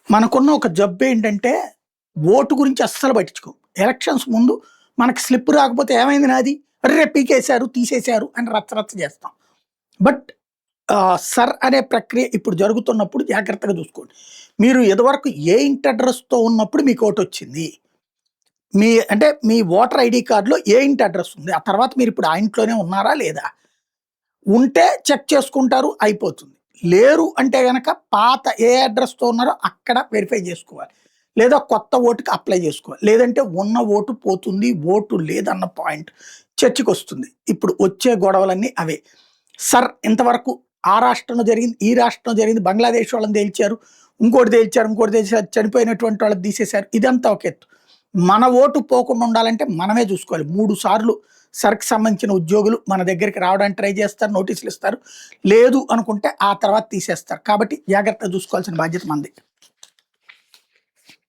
మనకున్న ఒక జబ్బు ఏంటంటే, ఓటు గురించి అస్సలు పట్టించుకోం. ఎలక్షన్స్ ముందు మనకి స్లిప్ రాకపోతే ఏమైంది నాది? అర్రె! పీకేశారు, తీసేశారు అని రచ్చ రచ్చ చేస్తాం. బట్ సర్ అనే ప్రక్రియ ఇప్పుడు జరుగుతున్నప్పుడు జాగ్రత్తగా చూసుకోండి. మీరు ఇదివరకు ఏ ఇంటి అడ్రెస్‌తో ఉన్నప్పుడు మీకు ఓటొచ్చింది. అంటే మీ ఓటర్ ఐడీ కార్డ్‌లో ఏ ఇంటి అడ్రెస్ ఉంది. ఆ తర్వాత మీరిప్పుడు ఆ ఇంట్లోనే ఉన్నారా లేదా? ఉంటే చెక్ చేసుకుంటారు అయిపోతుంది. లేరు అంటే గనక పాత ఏ అడ్రెస్‌తో ఉన్నారో అక్కడ వెరిఫై జేసుకోవాలి. లేదా కొత్త ఓటుకి అప్లై జేసుకోవాలి. లేదంటే ఉన్న ఓటు పోతుంది. ఓటు లేదన్న పాయింట్ చర్చకొస్తుంది. ఇప్పుడు వచ్చే గొడవలన్నీ అవే. సర్ ఇంతవరకు ఆ రాష్ట్రంలో జరిగింది, ఈ రాష్ట్రంలో జరిగింది, బంగ్లాదేశ్ వాళ్ళని తేల్చారు. ఇంకోటి తేల్చారు, ఇంకోటి తేల్చారు, చనిపోయినటువంటి వాళ్ళని తీసేశారు. ఇదంతా ఒక ఎత్తు. మన ఓటు పోకుండా ఉండాలంటే మనమే చూసుకోవాలి. 3 సార్లు సర్‌కి సంబంధించిన ఉద్యోగులు మన దగ్గరికి రావడానికి ట్రై చేస్తారు. నోటీసులు ఇస్తారు. లేదు అనుకుంటే ఆ తర్వాత తీసేస్తారు. కాబట్టి జాగ్రత్తగా చూసుకోవాల్సిన బాధ్యత మనది.